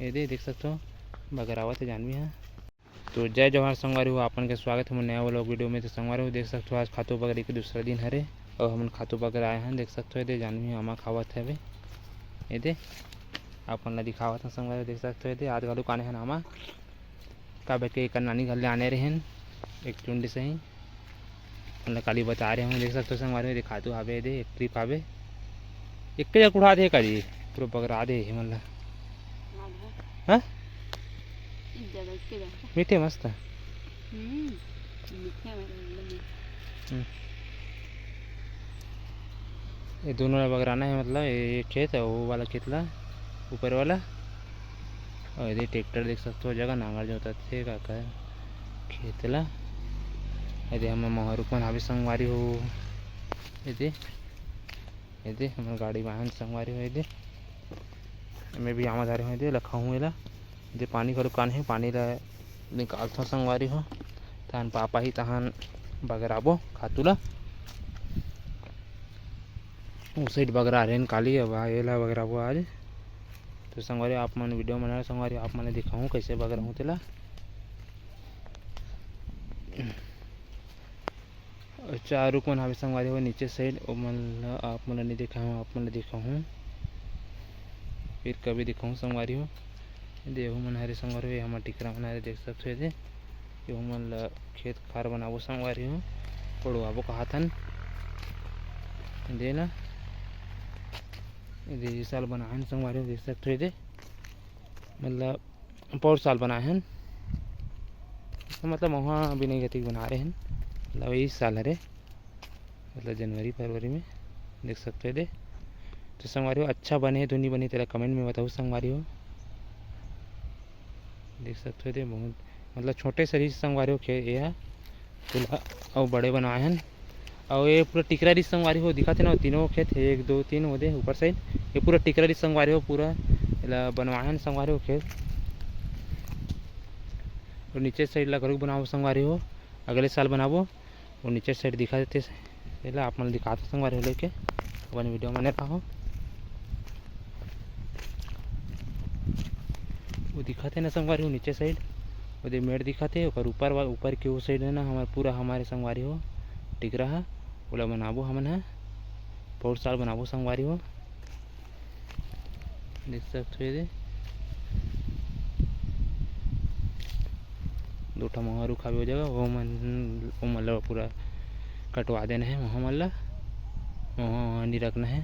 ये देख सकते हो बगरावत है जानवी है। तो जय जवाहर संगवारी हो, आपन के स्वागत है नया वाला वीडियो में। तो संगवारी हो देख सकते हो आज खातू बकरी के दूसरा दिन हरे और हम खातू बकर आए हैं। देख सकते हो ये जानवी आमा खावत है। ये दे अपन ला दिखावत है संगवारी देख सकते हो। आज घालू काने हैं आमा का बेटे एक नानी घर ले आने रहे हैं एक चुंडी से ही मतलब काली बता रहे हैं। देख सकते हो संगवारी खातू आवे दे एक ट्रिप आवे एक जगह उड़ा दे करी पूरा बकरा दे मतलब हाँ मीठे मस्त ये दोनों बकराना है मतलब ये खेत है वो वाला खेत ला ऊपर वाला और ये ट्रैक्टर देख सकते हो जगह नांगर जोता थे का खेत ला। ये हम मोहरुपन हावी संगवारी हो ये हमारे गाड़ी वाहन संगवारी हो ये मैं भी आमा धारे हो लखा हूँ एला जे पानी का दुकान है पानी ला निकालता संगवारी हो तहन पापा ही तहन बगराबो खातूला उस साइड बगरा रहे काली अब एला बगराबो आज। तो संगवारी आप मन वीडियो बना संगवारी आप मैंने दिखाऊँ कैसे बगरा हूँ तेला। चारू कौन हावे संगवारी हो नीचे साइड मन आप मन नहीं देखा हूँ आप मन दिखा हूँ फिर कभी दिखाऊँ संगवारी हो। देहू मन हरे संगवारी हमारे टिकरा मन हरे देख सकते हो ये मन खेत खार बनाबो संगवारी हो पड़वाबो कहाथन दे ना ये साल बनाए हैं संगवारी हो देख सकते हो मतलब पौर साल बनाए हैं मतलब वहाँ भी नहीं गति बना रहे हैं मतलब इस साल हरे मतलब जनवरी फरवरी में देख सकते हो तो संगवारी हो अच्छा बने तो नहीं बने तेरा कमेंट में बताओ संगवारी हो। देख सकते हो बहुत मतलब छोटे शरीर संगवारी हो खे ये पूरा और बड़े बनाए हैं और ये पूरा टिकरा रिस संगवारी हो दिखा थे ना तीनों खेत एक दो तीन हो दे ऊपर साइड ये पूरा टिकरा रिस संगवारी हो पूरा बनवाए हैं संगवारी हो खेत और नीचे साइड ला घर बनाओ संगवारी हो अगले साल बनाबो और नीचे साइड दिखा देते आप मन दिखाते संगवारी हो लेके अपन वीडियो में रहो वो दिखाते ना संगवारी हो नीचे साइड वो मेड़ दिखाते और ऊपर के वो साइड है ना हमारे पूरा हमारे संगवारी हो टिक रहा बोला बनाबो हमन है पौर साल बनाबो संगवारी हो देख सकते हो दूठा मोहर खावे हो जगह वो मन पूरा कटवा देना है वहाँ मन ला वहाँ नहीं रखना है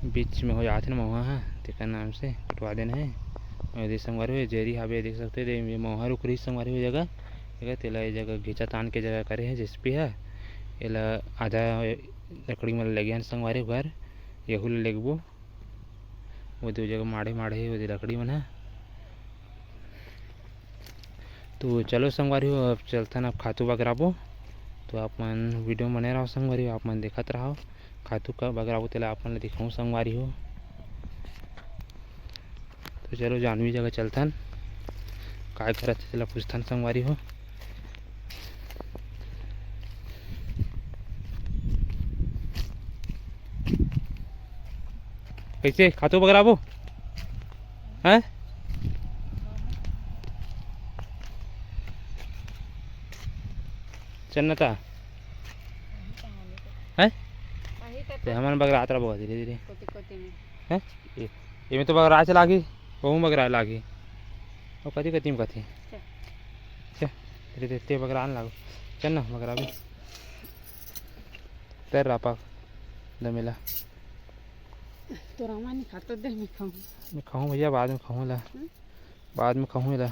बीच में हो जाते ना वहाँ तेकर नाम से कटवा देना है। और संगवारी हो जेरी हावे देख सकते हो मोहर उखरी संगवारी हो जगह तेला ये जगह घिचा तान के जगह करे है जिसपी है एला आधा लकड़ी में लगे संगवारी घर यहू लेगबो वो दो जगह माढ़े वो लकड़ी मन है। तो चलो संगवारी हो अब चलते ना खातू बगराबो तो आप मन वीडियो बने रहो संगवारी हो आप मन देखत रहो खातू का बगराबो तेला आप मन दिखाऊँ संगवारी हो। तो चलो जानवी जगह चलथन काय करत तेला पूछथन संगवारी हो। कैसे खातू बगराबो हैं चन्नता है हमारे बगरा आता बहुत धीरे धीरे है ये में तो बगरा चला गई वह बगरा लागी और कथी कथी में कथी धीरे धीरे ते बगरा आने लागो चल ना बगरा भी तैर रहा पाक दमेला तो रामा नहीं खाता दे मैं खाऊँ भैया बाद में खाऊँ ला बाद में खाऊँ ला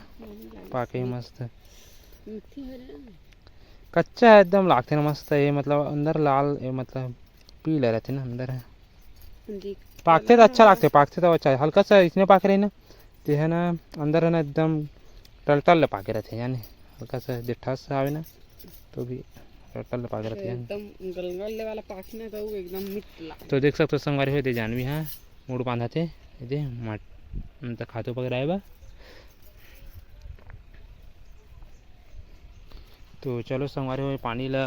पाके मस्त कच्चा है एकदम लागते ना मस्त ये मतलब अंदर लाल ये मतलब पीले रहते ना अंदर है पाकते तो अच्छा लगते पाकते तो अच्छा हल्का सा इसने पाक रहे ना तो है ना अंदर है ना एकदम टल टल पाके रहते यानी हल्का सा जिठा सा आवे ना तो भी टल पाके रहते एकदम गलगल वाला पाकना तो एकदम मीठ तो देख सकते संगवारी हो दे जानवी हाँ मूड बांधाते दे मतलब खातू पकड़ आए बा। तो चलो संगवारी हो पानी ला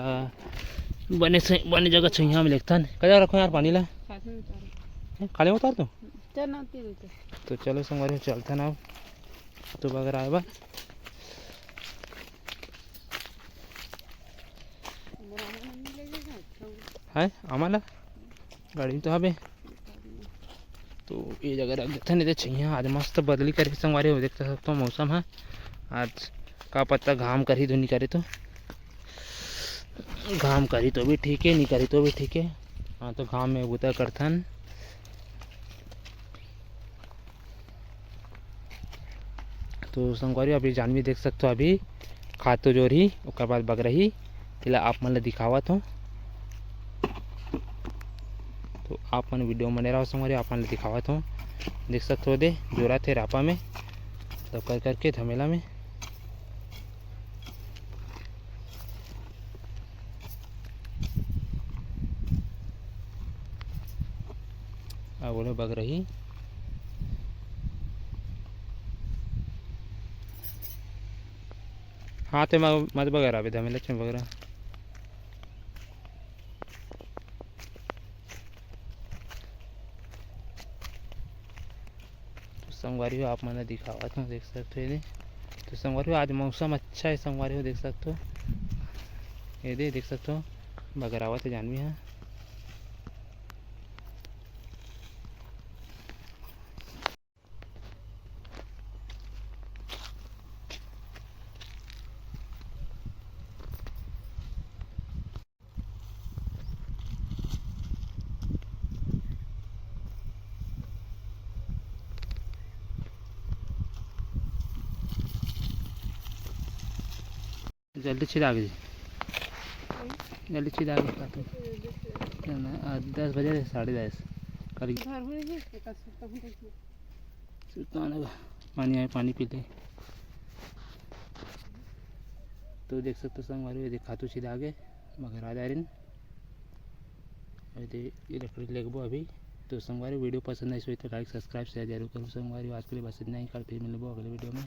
बने जगह छइया में लेखथन कजा रखो यार पानी ला खाली उतार दो चल नव्हती तिथे. तो चलो संगवारी चलता ना तो बगर आए बा है आम्हाला गाड़ी तो हबे तो ये जगह रख देते नहीं तो चाहिए आज मस्त बदली करे संगवारी हो देखता सकते हो मौसम है आज का पत्ता घाम करी तो नहीं करे तो घाम करी तो भी ठीक है नहीं करी तो भी ठीक है हाँ तो घाम में उतर करथन तो संगवारी अभी जानवी देख सकते हो अभी खातो जो रही उसके बाद बग रही तिला आप मन दिखावत हो तो आप मन वीडियो में रहो संगवारी आप मन दिखावत हो देख सकते हो दे जोरा थे रापा में तो कर करके धमेला में बोले बग रही हाँ तो मत बगैर अभी धमेला में बगरा तो संगवारी हो आप मैंने दिखावा था देख सकते हो ये तो संगवारी हो आज मौसम अच्छा है संगवारी हो देख सकते हो ये देख सकते हो बगरावा तो जानवी है जल्दी छिदा गई जल्दी छिदा गई 10 बजे 10:30 करीब घर हो गई एक सुत्ता हूं देखो सुल्तान पानी आए पानी पीते तो देख सकते हो संगवारी देखा तो सीधा आगे मगर आ जा रही ये लकड़ी लगभो अभी तो संगवारी वीडियो पसंद आई तो लाइक सब्सक्राइब शेयर जरूर करो संगवारी आज के लिए बस इतना ही कल फिर मिलबो अगले वीडियो में।